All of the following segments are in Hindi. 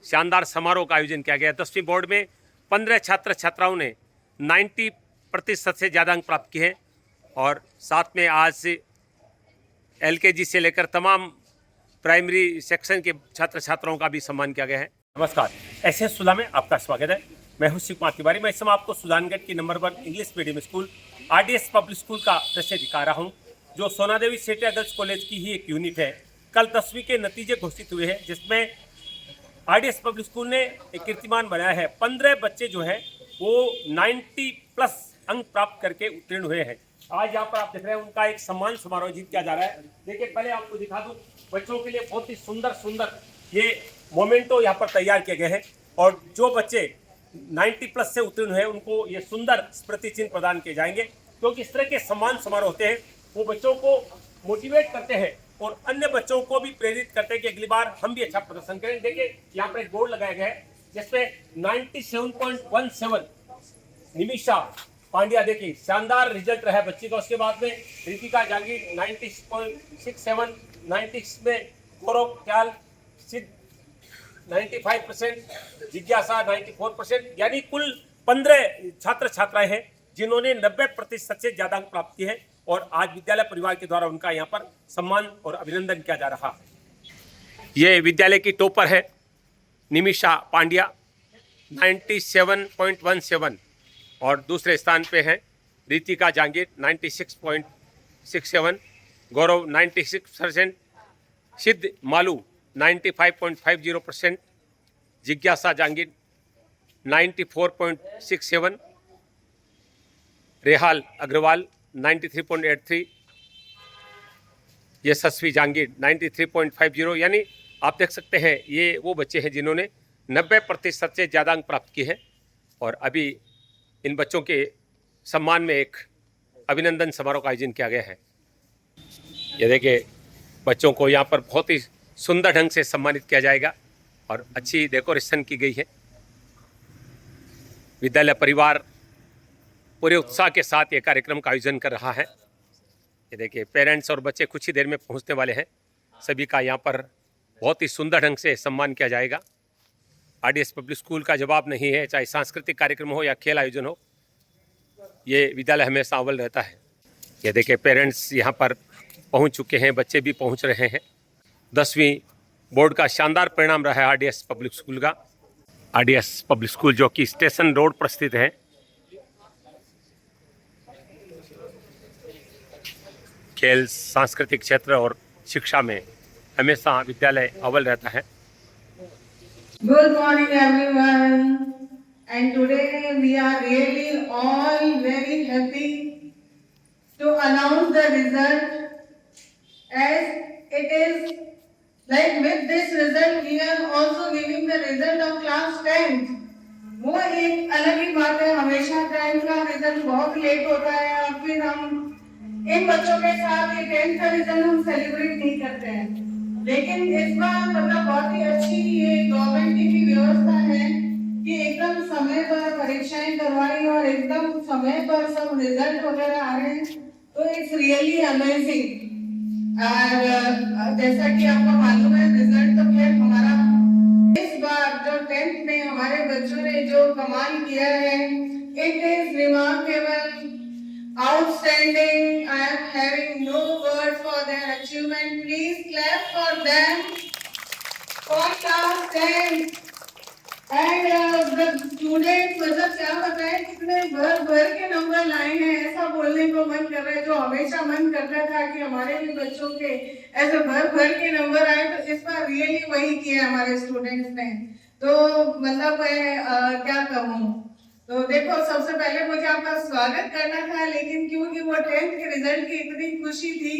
शानदार समारोह का आयोजन किया गया। 10वीं बोर्ड में 15 छात्र छात्राओं ने 90% से ज़्यादा अंक प्राप्त किए हैं और साथ में आज से LKG से लेकर तमाम प्राइमरी सेक्शन के छात्र छात्राओं का भी सम्मान किया गया है। नमस्कार, SS सुधा में आपका स्वागत है। मैं हूं शिव कुमार तिवारी। मैं इस समय आपको सुजानगढ़ की number 1 English medium school RDS public school का दृश्य दिखा रहा हूं, जो सोनादेवी सेठी गर्ल्स कॉलेज की ही एक यूनिट है। कल 10वीं के नतीजे घोषित हुए हैं, जिसमें RDS पब्लिक स्कूल ने एक कीर्तिमान बनाया है। 15 बच्चे जो है वो 90+ अंक प्राप्त करके उत्तीर्ण हुए हैं। आज यहाँ पर आप देख रहे हैं उनका एक सम्मान समारोह आयोजित किया जा रहा है। देखिए, पहले आपको दिखा दूं, बच्चों के लिए बहुत ही सुंदर ये मोमेंटो यहाँ पर तैयार किए गए हैं और जो बच्चे 90+ से उत्तीर्ण हुए उनको ये सुंदर स्मृति चिन्ह प्रदान किए जाएंगे, क्योंकि इस तरह के सम्मान समारोह होते हैं वो बच्चों को मोटिवेट करते हैं और अन्य बच्चों को भी प्रेरित करते हैं कि अगली बार हम भी अच्छा प्रदर्शन करें। देखिए, यहाँ पर एक बोर्ड लगाया गया है जिसपे 97.17 निमिषा पांड्या, देखिए शानदार रिजल्ट रहा है बच्ची का। उसके बाद में रितिका जागीर 90.67, 90 में गौरव ख्याल सिद्ध 95%, जिज्ञासा 94%, यानी कुल 15 छात्र छात्राएं हैं जिन्होंने 90% से ज्यादा अंक प्राप्त किए हैं और आज विद्यालय परिवार के द्वारा उनका यहाँ पर सम्मान और अभिनंदन किया जा रहा है। ये विद्यालय की टॉपर है निमिषा पांड्या 97.17 और दूसरे स्थान पे है रितिका जांगीर 96.67, गौरव 96%, सिद्ध मालू 95.50%, जिज्ञासा जांगीर 94.67, रेहाल अग्रवाल 93.83, यशस्वी जांगीर 93.50। यानी आप देख सकते हैं ये वो बच्चे हैं जिन्होंने 90% से ज़्यादा अंक प्राप्त किए हैं और अभी इन बच्चों के सम्मान में एक अभिनंदन समारोह का आयोजन किया गया है। ये देखिए, बच्चों को यहाँ पर बहुत ही सुंदर ढंग से सम्मानित किया जाएगा और अच्छी डेकोरेशन की गई है। विद्यालय परिवार पूरे उत्साह के साथ ये कार्यक्रम का आयोजन कर रहा है। ये देखिए, पेरेंट्स और बच्चे कुछ ही देर में पहुंचने वाले हैं। सभी का यहाँ पर बहुत ही सुंदर ढंग से सम्मान किया जाएगा। RDS पब्लिक स्कूल का जवाब नहीं है, चाहे सांस्कृतिक कार्यक्रम हो या खेल आयोजन हो, ये विद्यालय हमेशा अव्वल रहता है। ये देखिए, पेरेंट्स यहाँ पर पहुँच चुके हैं, बच्चे भी पहुँच रहे हैं। 10वीं बोर्ड का शानदार परिणाम रहा है RDS पब्लिक स्कूल का। RDS पब्लिक स्कूल जो कि स्टेशन रोड पर स्थित है। खेल, सांस्कृतिक क्षेत्र और शिक्षा में हमेशा विद्यालय अव्वल रहता है। Good morning everyone, and today we are really all very happy to announce the result, as it is like with this result we are also giving the result of class 10th। वो एक अलग ही बात है, हमेशा 10th का रिजल्ट बहुत लेट होता है और फिर हम इन बच्चों के साथ ये 10th का रिजल्ट हम सेलिब्रेट नहीं करते हैं। लेकिन इस बार मतलब बहुत ही अच्छी ये गवर्नमेंट की व्यवस्था है कि एकदम समय पर परीक्षाएं करवाई और एकदम समय पर सब रिजल्ट वगैरह आ रहे हैं, तो इट्स रियली अमेजिंग। और जैसा कि आपको मालूम है, रिजल्ट तो खैर हमारा इस बार जो 10th में हमारे बच्चों ने जो कमाल किया है, it is remarkable, outstanding। I am having no words for their achievement. Please clap for them for class 10। And the students मतलब क्या बताएं, कितने भर के नंबर लाए हैं, ऐसा बोलने को मन कर रहा है। जो हमेशा मन करता था कि हमारे भी बच्चों के ऐसे भर के नंबर आए, तो इस बार रियली वही किया हमारे स्टूडेंट्स ने। तो मतलब मैं क्या कहूँ, तो देखो, सबसे पहले मुझे आपका स्वागत करना था, लेकिन क्योंकि वो 10th के रिजल्ट की इतनी खुशी थी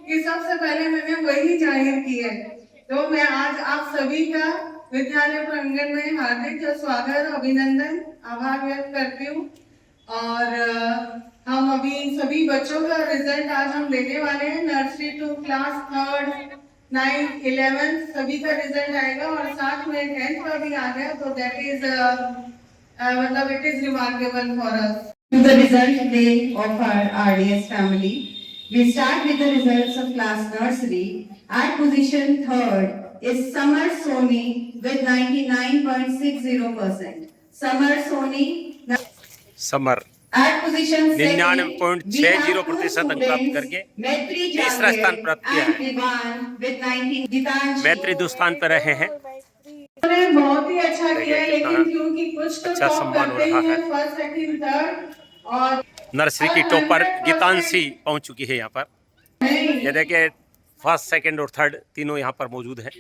कि सबसे पहले मैंने वही जाहिर किया है। तो मैं आज आप सभी का विद्यालय प्रांगण में हार्दिक स्वागत, अभिनंदन, आभार व्यक्त करती हूँ। और हम अभी सभी बच्चों का रिजल्ट आज हम लेने वाले हैं। Nursery to class 3rd, 9th, 11th सभी का रिजल्ट आएगा और साथ में 10th का भी आ गया, तो दैट इज मतलब it is remarkable for us। To the result day of our RDS family, we start with the results of class nursery. At position 3rd is Samar Soni with 99.60%. Samar Soni. Summer At position second, 99.60% अंक प्राप्त करके तीसरा स्थान प्राप्त किया है। with 19. Gitanjali. मैत्री दो स्थान पर रहे हैं। उन्होंने बहुत ही अच्छा देखिए किया, कितना लेकिन क्योंकि कुछ तो अच्छा टॉप सम्मान हो करते रहा ही है। हैं, फर्स्ट सेकंड थर्ड, और नर्सरी की टॉपर गीतांशी पहुंच चुकी है यहाँ पर। ये देखिए फर्स्ट सेकंड और थर्ड तीनों यहाँ पर मौजूद हैं।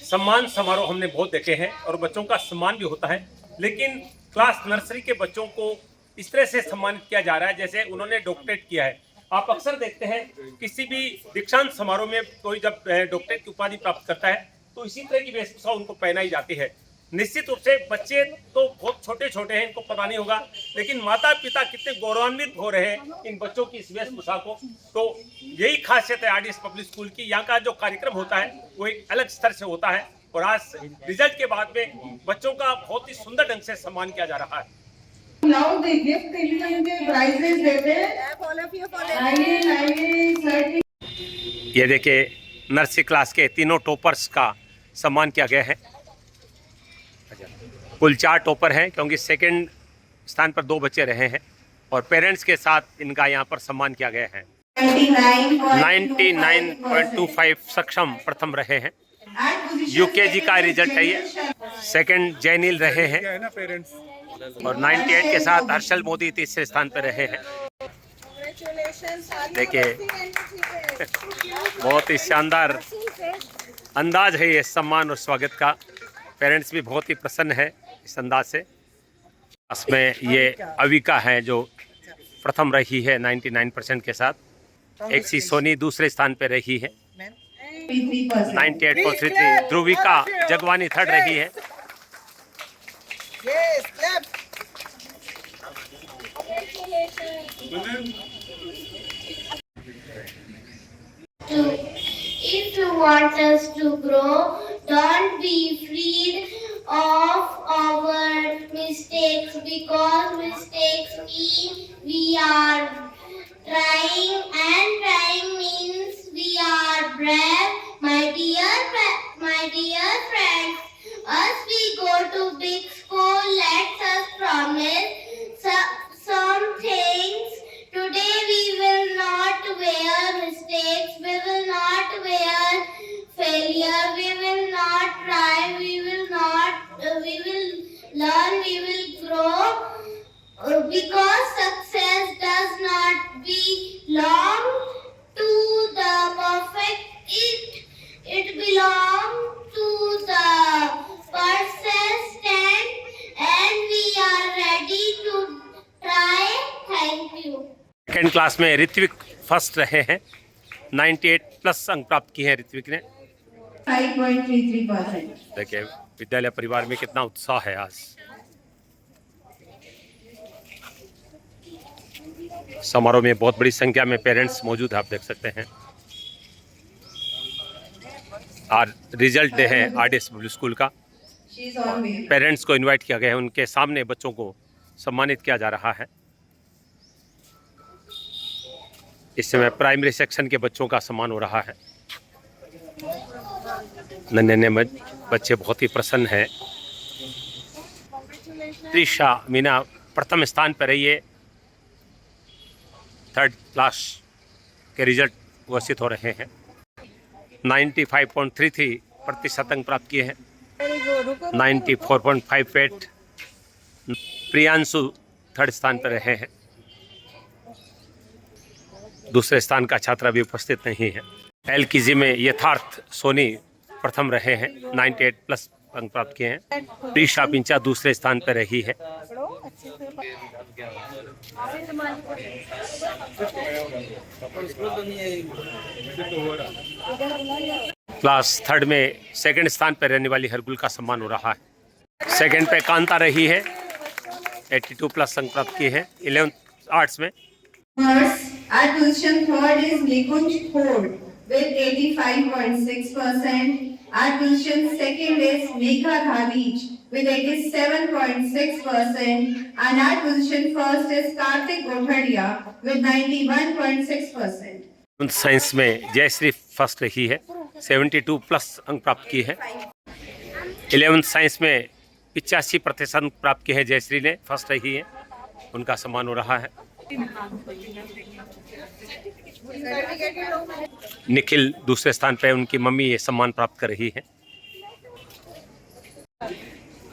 सम्मान समारोह हमने बहुत देखे हैं और बच्चों का सम्मान भी होता है, लेकिन क्लास नर्सरी के बच्चों को इस तरह से सम्मानित किया जा रहा है जैसे उन्होंने डॉक्टरेट किया है। आप अक्सर देखते हैं किसी भी दीक्षांत समारोह में कोई जब डॉक्टरेट की उपाधि प्राप्त करता है तो इसी तरह की वेशभूषा उनको पहनाई जाती है। निश्चित रूप से बच्चे तो बहुत छोटे छोटे हैं, इनको पता नहीं होगा, लेकिन माता पिता कितने गौरवान्वित हो रहे हैं इन बच्चों की इस वेशभूषा को। तो यही खासियत है आरडीएस पब्लिक स्कूल की। यहाँ का जो कार्यक्रम होता है वो एक अलग स्तर से होता है और आज रिजल्ट के बाद में बच्चों का बहुत ही सुंदर ढंग से सम्मान किया जा रहा है। Now the gift इनके prizes देते हैं। आइए सर। ये देखिए नर्सरी क्लास के तीनों टॉपर्स का सम्मान किया गया है। कुल 4 टॉपर हैं क्योंकि सेकंड स्थान पर 2 बच्चे रहे हैं और पेरेंट्स के साथ इनका यहाँ पर सम्मान किया गया है। 99.25 सक्षम प्रथम रहे हैं। यूकेजी का रिजल्ट है ये। सेकंड जैनिल रहे हैं और 98 के साथ हर्षल मोदी तीसरे स्थान पर रहे हैं। देखिए बहुत ही शानदार अंदाज है ये सम्मान और स्वागत का। पेरेंट्स भी बहुत ही प्रसन्न है इस अंदाज से। इसमें ये अविका है जो प्रथम रही है 99% के साथ। एक्सी सोनी दूसरे स्थान पर रही है 98.33। ध्रुविका जगवानी थर्ड रही है। If you want us to grow, don't be afraid of our mistakes, because mistakes mean we are trying, and trying means we are brave. My dear friends, as we go to big school, let us promise some things. Today we will not wear mistakes, we will not wear failure, we will not try, we will learn, we will grow, because success does not belong to the perfect, it belongs to the persistent, and we are ready to try. Thank you. Second class में ऋत्विक फर्स्ट रहे हैं। 98+ अंक प्राप्त किए हैं ऋत्विक ने। 5.33%. देखिए विद्यालय परिवार में कितना उत्साह है आज। समारोह में बहुत बड़ी संख्या में पेरेंट्स मौजूद है, आप देख सकते हैं। आज रिजल्ट डे है आरडीएस पब्लिक स्कूल का। She is on way. Parents को इनवाइट किया गया है, उनके सामने बच्चों को सम्मानित किया जा रहा है। इस समय प्राइमरी सेक्शन के बच्चों का सम्मान हो रहा है। नन्हे बच्चे बहुत ही प्रसन्न हैं। त्रिशा मीना प्रथम स्थान पर रही है। थर्ड क्लास के रिजल्ट घोषित हो रहे हैं। 95.33% अंक प्राप्त किए हैं। 94.58 प्रियांशु थर्ड स्थान पर रहे हैं। दूसरे स्थान का छात्रा भी उपस्थित नहीं है। एलकेजी में यथार्थ सोनी प्रथम रहे हैं, 98+ अंक प्राप्त किए हैं। प्रीशा पिंचा दूसरे स्थान पर रही है। क्लास थर्ड में सेकंड स्थान पर रहने वाली हरगुल का सम्मान हो रहा है। सेकंड पे कांता रही है, 82+ अंक प्राप्त किए हैं 11th आर्ट्स में। At position third is Nikunj Ford with 85.6%. At position second is Megha Dhalij with 87.6%. And at position first is Karthik Gothadia with 91.6%. Science में जयश्री फर्स्ट रही है, 72+ अंक प्राप्त की है। 11th साइंस में 85% प्राप्त किए हैं जयश्री ने, फर्स्ट रही है, उनका सम्मान हो रहा है। निखिल दूसरे स्थान पे, उनकी मम्मी ये सम्मान प्राप्त कर रही है।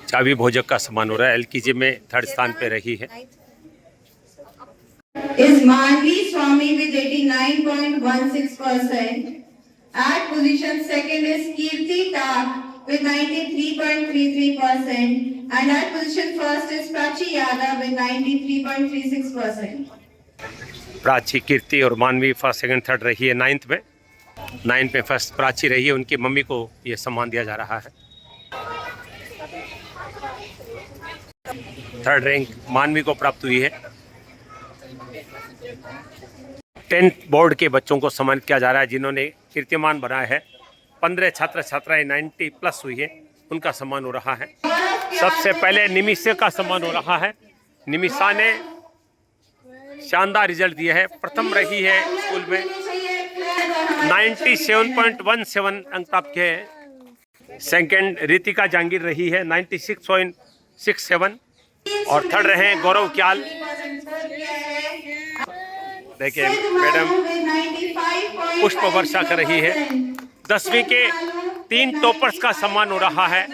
चावी भोजक का सम्मान हो रहा है, एलकेजी में 3rd स्थान पे रही है। Is Manvi Swami with 89.16%. At position second is Kirti Tak with 93.33%. And at position first is Prachi Yadav with 93.36%. Prachi, कीर्ति और मानवी फर्स्ट सेकंड थर्ड रही है 9th में। 9th में फर्स्ट प्राची रही है, उनकी मम्मी को ये सम्मान दिया जा रहा है। 3rd रैंक मानवी को प्राप्त हुई है। 10th बोर्ड के बच्चों को सम्मानित किया जा रहा है जिन्होंने कीर्तिमान बनाया है। 15 छात्र छात्राएं 90+ हुई है, उनका सम्मान हो रहा है। सबसे पहले निमिषा का सम्मान हो रहा है। निमिषा ने शानदार रिजल्ट दिया है, प्रथम रही है स्कूल में, 97.17 अंक प्राप्त किए हैं। सेकंड रितिका जहांगीर रही है 96.67 और 3rd रहे हैं गौरव क्याल। देखिए मैडम पुष्प वर्षा कर रही है। 10वीं के 3 टॉपर्स का सम्मान हो रहा है।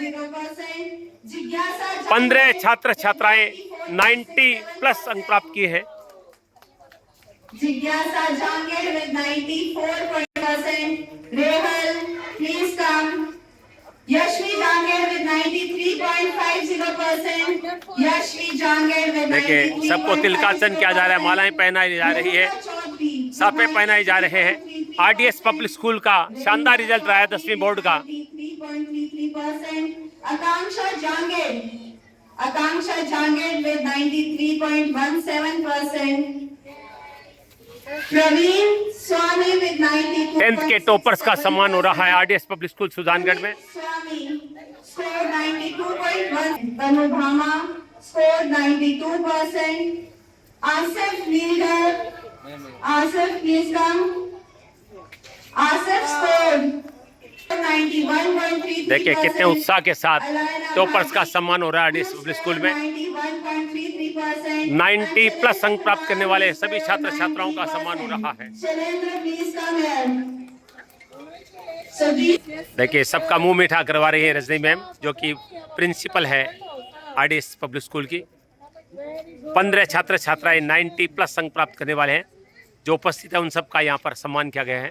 15 छात्र छात्राएं 90+ अंक प्राप्त किए हैं। Jigyasa Jangir with 94%. Rehal, please come. Yashvi Jangir with 93.50%. Yashvi Jangir with 93.50%. देखिए सबको तिलकासन किया जा रहा है, मालाएं पहनाई जा रही है, साफे पहनाए जा रहे हैं। आरडीएस पब्लिक स्कूल का शानदार रिजल्ट रहा है 10वीं बोर्ड का। 93.33%. Akanksha Jangir with 93.17%. Praveen Swami with 92%. 10th के टॉपर्स का सम्मान हो रहा है आरडीएस पब्लिक स्कूल सुजानगढ़ में। स्वामी scored 92.1. Anubhama scored 92%. Asif Leader. Asif please come. Asif scored 91.33%. देखिए कितने उत्साह के साथ टॉपर्स का सम्मान हो रहा है आरडीएस पब्लिक स्कूल में। 91.33%. 90+ अंक प्राप्त करने वाले सभी छात्र छात्राओं का सम्मान हो रहा है। Shalendra please come here. Sajid. देखिए सबका मुंह मीठा करवा रही है रजनी मैम, जो कि प्रिंसिपल है आरडीएस पब्लिक स्कूल की। 15 छात्र छात्राएं 90+ अंक प्राप्त करने वाले हैं। जो उपस्थित है उन सबका यहाँ पर सम्मान किया गया है।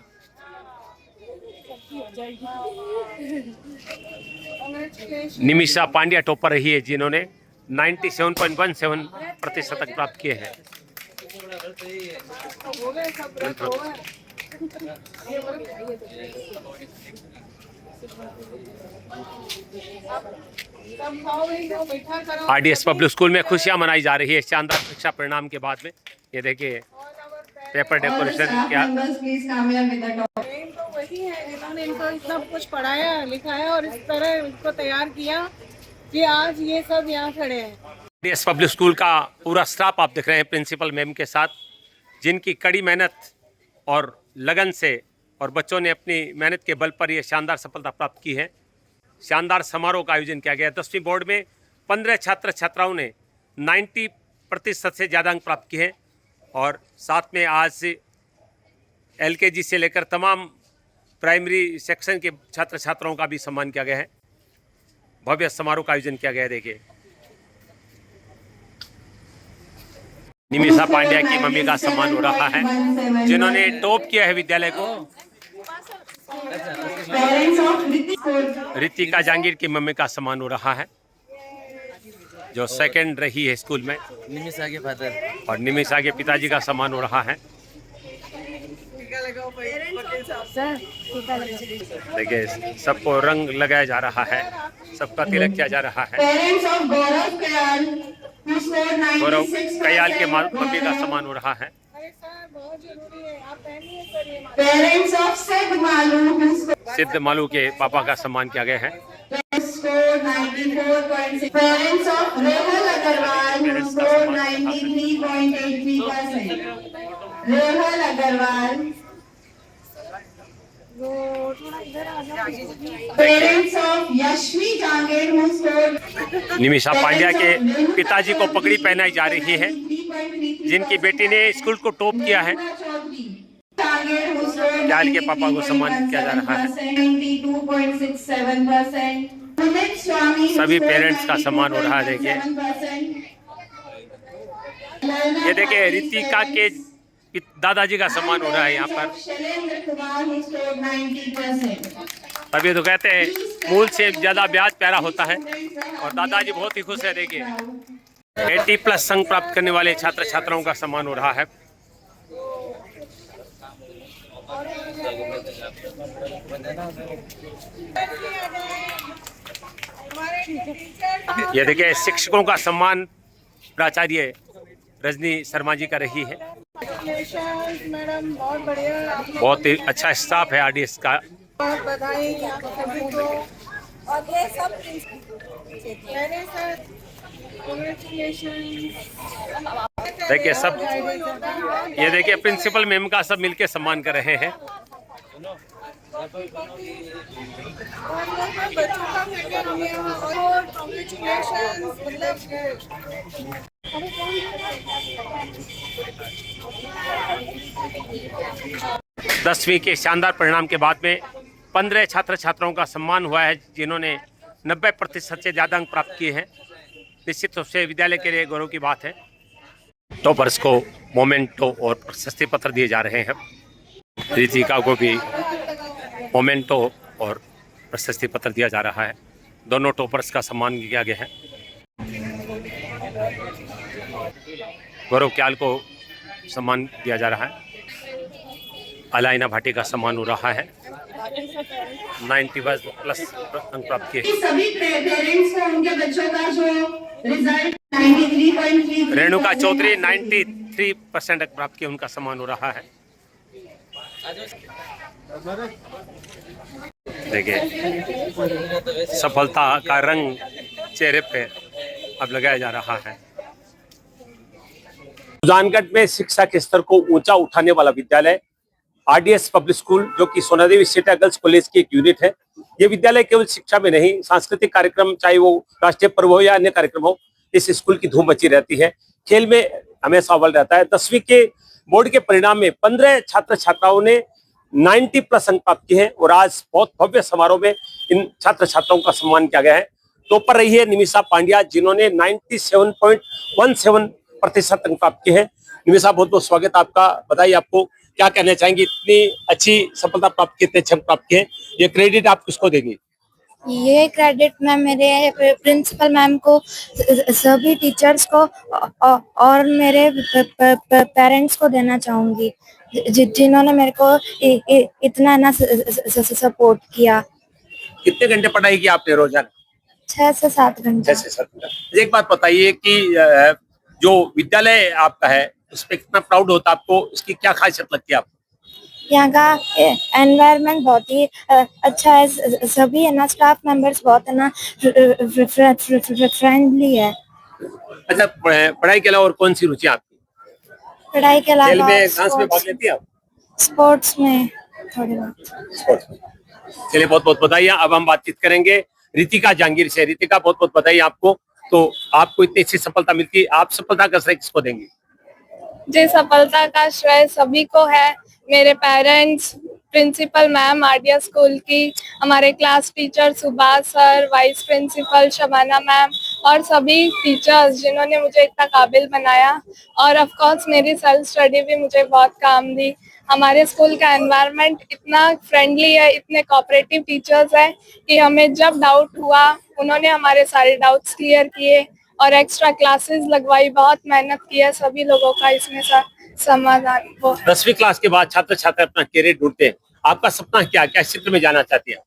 निमिषा पांड्या टॉपर रही है जिन्होंने 97.17% अंक प्राप्त किए हैं। आरडीएस पब्लिक स्कूल में खुशियां मनाई जा रही है शानदार शिक्षा परिणाम के बाद में। ये देखिए पेपर डेकोरेशन क्या। Please come here with the top. तो वही है जिन्होंने इनको इतना कुछ पढ़ाया लिखाया और इस तरह इसको तैयार किया कि आज ये सब यहाँ खड़े हैं। आरडीएस पब्लिक स्कूल का पूरा स्टाफ आप देख रहे हैं प्रिंसिपल मैम के साथ, जिनकी कड़ी मेहनत और लगन से और बच्चों ने अपनी मेहनत के बल पर ये शानदार सफलता प्राप्त की है। शानदार समारोह का आयोजन किया गया। 10वीं बोर्ड में 15 छात्र छात्राओं ने 90% से ज़्यादा अंक प्राप्त किए हैं और साथ में आज एलकेजी से लेकर तमाम प्राइमरी सेक्शन के छात्र छात्राओं का भी सम्मान किया गया है। भव्य समारोह का आयोजन किया गया है। देखिए निमिषा पांड्या की मम्मी का सम्मान हो रहा है, जिन्होंने टॉप किया है विद्यालय को। रितिका जहांगीर की मम्मी का सम्मान हो रहा है, जो सेकंड रही है स्कूल में। निमिषा के फादर और निमिषा के पिताजी का सम्मान हो रहा है। देखिए सबको रंग लगाया जा रहा है, सबका तिलक किया जा रहा है। गौरव कयाल के मम्मी का सम्मान हो रहा है। Parents of Sid Malu who सिद्ध मालू के पापा का सम्मान किया गया है। scored 94.6. Parents of Rehal Agarwal who scored 93.83%. Rehal Agarwal. वो थोड़ा Parents of Yashvi Jangir who scored Nimisha Pandya के पिताजी को पगड़ी पहनाई जा रही है, जिनकी बेटी ने स्कूल को टॉप किया है। क्या के पापा को सम्मानित किया जा रहा है। 92.67%। सभी पेरेंट्स का सम्मान हो रहा है। देखिए, ये देखिए रितिका के दादाजी का सम्मान हो रहा है यहाँ पर। Shailendra Kumar who scored 90%। तभी तो कहते हैं मूल से ज्यादा ब्याज प्यारा होता है, और दादाजी बहुत ही खुश है। देखिए 80+ अंक प्राप्त करने वाले छात्र छात्राओं का सम्मान हो रहा है। ये देखिए शिक्षकों का सम्मान प्राचार्य रजनी शर्मा जी का रही है। मैडम बहुत बढ़िया, बहुत ही अच्छा स्टाफ है आरडीएस का। बहुत बधाई आप सभी को। और ये सब मैंने सर कांग्रेचुलेशन। देखिए सब, ये देखिए प्रिंसिपल मैम का सब मिलके सम्मान कर रहे हैं। और बच्चों का फिगर और कांग्रेचुलेशन। मतलब 10वीं के शानदार परिणाम के बाद में 15 छात्र छात्राओं का सम्मान हुआ है, जिन्होंने 90% से ज़्यादा अंक प्राप्त किए हैं। निश्चित रूप से विद्यालय के लिए गौरव की बात है। टॉपर्स को मोमेंटो और प्रशस्ति पत्र दिए जा रहे हैं। रितिका को भी मोमेंटो और प्रशस्ति पत्र दिया जा रहा है। दोनों टॉपर्स का सम्मान किया गया है। गौरव क्याल को सम्मान दिया जा रहा है। अलाइना भाटी का सम्मान हो रहा है। 90+ अंक प्राप्त किए। सभी पेरेंट्स को उनके बच्चों का जो रिजल्ट 93.3। रेणुका चौधरी 93% अंक प्राप्त किए, उनका सम्मान हो रहा है। देखिए सफलता का रंग चेहरे पे अब लगाया जा रहा है। सुजानगढ़ में शिक्षा के स्तर को ऊंचा उठाने वाला विद्यालय आरडीएस पब्लिक स्कूल, जो कि सोनादेवी सीता गर्ल्स कॉलेज की एक यूनिट है। ये विद्यालय केवल शिक्षा में नहीं, सांस्कृतिक कार्यक्रम, चाहे वो राष्ट्रीय पर्व हो या अन्य कार्यक्रम हो, इस स्कूल की धूम मची रहती है। खेल में हमेशा अव्वल रहता है। 10वीं के बोर्ड के परिणाम में 15 छात्र छात्राओं ने 90+ अंक प्राप्त किए हैं, और आज बहुत भव्य समारोह में इन छात्र छात्राओं का सम्मान किया गया है। टॉपर रही है निमिषा पांड्या, जिन्होंने 97.17% अंक प्राप्त किए हैं। निमिषा, बहुत बहुत स्वागत आपका। बताइए आपको क्या कहना चाहेंगे, इतनी अच्छी सफलता प्राप्त की, इतने अच्छे अंक प्राप्त किए, ये क्रेडिट आप किसको देंगे? ये क्रेडिट मैं मेरे प्रिंसिपल मैम को, सभी टीचर्स को और मेरे पेरेंट्स को देना चाहूंगी, जिन्होंने मेरे को इतना ना सपोर्ट किया। कितने घंटे पढ़ाई की आपने रोजाना? 6 से 7 घंटे। 6 से 7 घंटे। एक बात बताइए कि जो विद्यालय आपका है उस पर कितना प्राउड होता है आपको, इसकी क्या खासियत लगती है आपको? यहाँ का एनवायरनमेंट बहुत ही अच्छा है। सभी है ना स्टाफ मेंबर्स बहुत है ना फ्रेंडली है। अच्छा, पढ़ाई के अलावा और कौन सी रुचि आपकी? पढ़ाई के अलावा खेल में, डांस में भाग लेती है आप? स्पोर्ट्स में थोड़ी बहुत। स्पोर्ट्स में। चलिए, बहुत बहुत बधाई। अब हम बातचीत करेंगे रितिका जहांगीर से। रितिका, बहुत बहुत बधाई आपको। तो आपको इतनी अच्छी सफलता मिलती है, आप सफलता का श्रेय किसको देंगे? जी, सफलता का श्रेय सभी को है। मेरे parents, principal ma'am RDS school की, हमारे class teacher Subhash sir, vice principal Shabana ma'am, और सभी टीचर्स जिन्होंने मुझे इतना काबिल बनाया। और ऑफ कोर्स मेरी सेल्फ स्टडी भी मुझे बहुत काम दी। हमारे स्कूल का एनवायरनमेंट इतना फ्रेंडली है, इतने कोऑपरेटिव टीचर्स हैं कि हमें जब डाउट हुआ उन्होंने हमारे सारे डाउट्स क्लियर किए और एक्स्ट्रा क्लासेस लगवाई। बहुत मेहनत की है सभी लोगों का इसमें समाधान हो। 10वीं क्लास के बाद छात्र छात्रा अपना करियर ढूंढते हैं। आपका सपना क्या, क्या क्षेत्र में जाना चाहती है?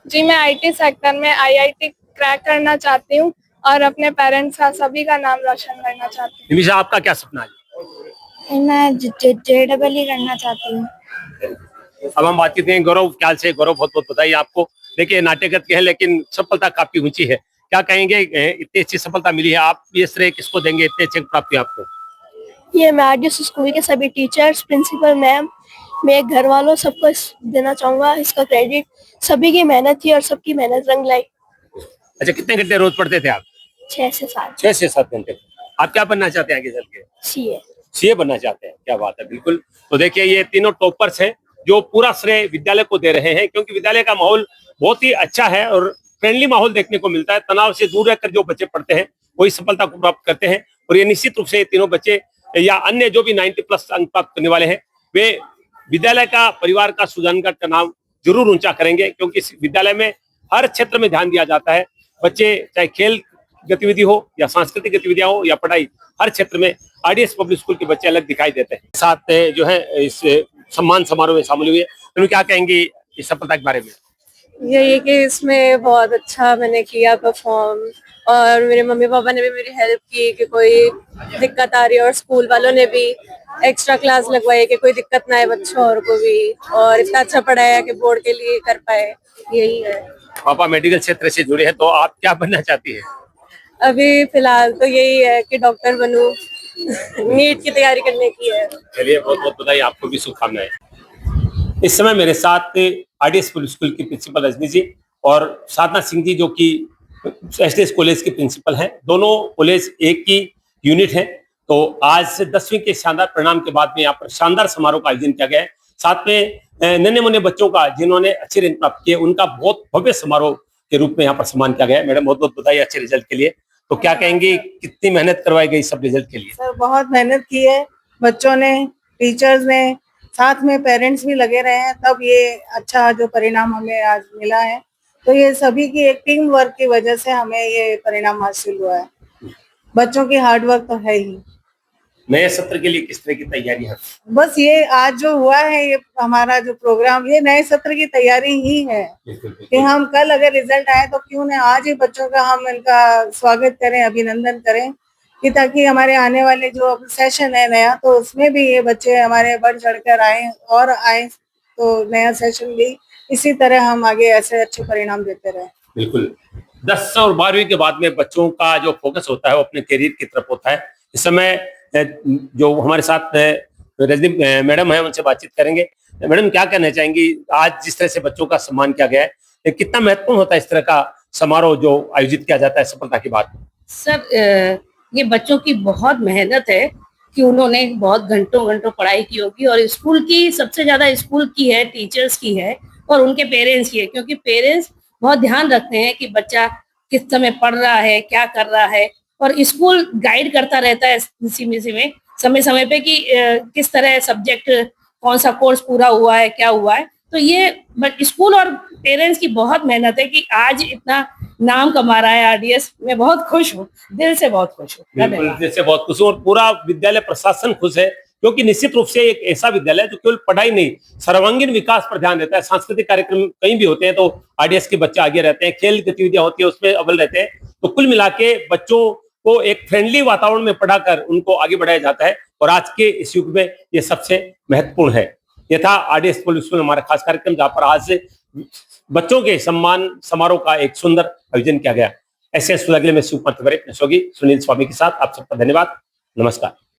जी, मैं आईटी सेक्टर में आईआईटी क्रैक करना चाहती हूँ और अपने पेरेंट्स का, सभी का नाम रोशन करना चाहती हूँ। निमिषा, आपका क्या सपना है? मैं JEE करना चाहती हूँ। अब हम बातचीत करेंगे गौरव क्याल से। गौरव, बहुत बहुत बधाई आपको। देखिए, नाट्यगत के है लेकिन सफलता काफी ऊंची है। क्या कहेंगे, इतनी अच्छी सफलता मिली है, आप ये श्रेय किसको देंगे, इतने अच्छे प्राप्ति आपको? ये मैं आरडीएस स्कूल के सभी टीचर्स, प्रिंसिपल मैम मैं घर वालों सबको देना चाहूंगा इसका क्रेडिट। सभी की मेहनत थी और सबकी मेहनत रंग लाई। अच्छा, कितने घंटे रोज पढ़ते थे आप? 6 से 7 6 से 7 घंटे। आप क्या बनना चाहते हैं आगे चल के? सीए। सीए बनना चाहते हैं, क्या बात है, बिल्कुल। तो देखिए ये तीनों टॉपर्स हैं जो पूरा श्रेय विद्यालय को दे रहे हैं, क्योंकि विद्यालय का माहौल बहुत ही अच्छा है और फ्रेंडली माहौल देखने को मिलता है। तनाव से दूर रहकर जो बच्चे पढ़ते हैं वही सफलता को प्राप्त करते हैं। और ये निश्चित रूप से ये तीनों बच्चे या अन्य जो भी 90+ अंक प्राप्त करने वाले हैं वे विद्यालय का, परिवार का, सुजानगढ़ का नाम जरूर ऊंचा करेंगे, क्योंकि इस विद्यालय में हर क्षेत्र में ध्यान दिया जाता है। बच्चे चाहे खेल गतिविधि हो या सांस्कृतिक गतिविधियां हो या पढ़ाई, हर क्षेत्र में आरडीएस पब्लिक स्कूल के बच्चे अलग दिखाई देते हैं। साथ जो है इस सम्मान समारोह में शामिल हुए, तो क्या कहेंगे इस सफलता के बारे में? यही कि इसमें बहुत अच्छा मैंने किया परफॉर्म, और मेरे मम्मी पापा ने भी मेरी हेल्प की कि कोई दिक्कत आ रही है, और स्कूल वालों ने भी एक्स्ट्रा क्लास लगवाई कि कोई दिक्कत ना आए बच्चों और को भी, और इतना अच्छा पढ़ाया कि बोर्ड के लिए कर पाए। यही है। पापा मेडिकल क्षेत्र से जुड़े हैं, तो आप क्या बनना चाहती है? अभी फिलहाल तो यही है कि डॉक्टर बनूं। नीट की तैयारी करने की है। चलिए, बहुत बहुत बधाई, आपको भी शुभकामनाएं। इस समय मेरे साथ आरडीएस पब्लिक स्कूल की प्रिंसिपल रजनी जी और साधना सिंह जी जो कि एसडीएस कॉलेज के प्रिंसिपल हैं। दोनों कॉलेज एक ही यूनिट है। तो आज से 10वीं के शानदार परिणाम के बाद में यहाँ पर शानदार समारोह का आयोजन किया गया है। साथ में नन्हे मुन्ने बच्चों का जिन्होंने अच्छे रैंक प्राप्त किए उनका बहुत भव्य समारोह के रूप में यहाँ पर सम्मान किया गया है। मैडम, बहुत बहुत बधाई अच्छे रिजल्ट के लिए। तो क्या कहेंगे, कितनी मेहनत करवाई गई सब रिजल्ट के लिए? सर बहुत मेहनत की है बच्चों ने, टीचर्स ने, साथ में पेरेंट्स भी लगे रहे हैं, तब ये अच्छा जो परिणाम हमें आज मिला है। तो ये सभी की एक टीम वर्क की वजह से हमें ये परिणाम हासिल हुआ है। बच्चों की हार्ड वर्क तो है ही। नए सत्र के लिए किस तरह की तैयारी है? बस ये आज जो हुआ है, ये हमारा जो प्रोग्राम, ये नए सत्र की तैयारी ही है कि हम कल अगर रिजल्ट आए तो क्यों ना आज ही बच्चों का हम इनका स्वागत करें, अभिनंदन करें, कि ताकि हमारे आने वाले जो सेशन है नया, तो उसमें भी ये बच्चे हमारे बढ़ चढ़कर आए और आए, तो नया सेशन भी इसी तरह हम आगे ऐसे अच्छे परिणाम देते रहे। बिल्कुल। 10 और 12वीं के बाद में बच्चों का जो फोकस होता है वो अपने करियर की तरफ होता है। इस समय जो हमारे साथ रजनी मैडम है उनसे बातचीत करेंगे। मैडम, क्या कहना चाहेंगी, आज जिस तरह से बच्चों का सम्मान किया गया है, कितना महत्वपूर्ण होता है इस तरह का समारोह जो आयोजित किया जाता है सफलता के बाद? सर, ये बच्चों की बहुत मेहनत है कि उन्होंने बहुत घंटों घंटों पढ़ाई की होगी, और स्कूल की सबसे ज्यादा स्कूल की है, टीचर्स की है और उनके पेरेंट्स की है, क्योंकि पेरेंट्स बहुत ध्यान रखते हैं कि बच्चा किस समय पढ़ रहा है, क्या कर रहा है, और स्कूल गाइड करता रहता है समय समय पे कि किस तरह सब्जेक्ट, कौन सा कोर्स पूरा हुआ है, क्या हुआ है। तो ये स्कूल और पेरेंट्स की बहुत मेहनत है कि आज इतना नाम कमा रहा है आरडीएस। मैं बहुत खुश हूँ, दिल से बहुत खुश हूँ। बिल्कुल, दिल से बहुत खुश हूँ, और पूरा विद्यालय प्रशासन खुश है, क्योंकि निश्चित रूप से एक ऐसा विद्यालय है जो केवल पढ़ाई नहीं, सर्वांगीण विकास पर ध्यान देता है। सांस्कृतिक कार्यक्रम कहीं भी होते हैं तो आरडीएस के बच्चे आगे रहते हैं, खेल गतिविधियां होती है उसमें अव्वल रहते हैं। तो कुल मिला के बच्चों को एक फ्रेंडली वातावरण में पढ़ाकर उनको आगे बढ़ाया जाता है, और आज के इस युग में ये सबसे महत्वपूर्ण है। यह था आरडीएस पब्लिक स्कूल हमारा खास कार्यक्रम, जहां पर आज बच्चों के सम्मान समारोह का एक सुंदर आयोजन किया गया। ऐसे में सुनील स्वामी के साथ आप सबका धन्यवाद, नमस्कार।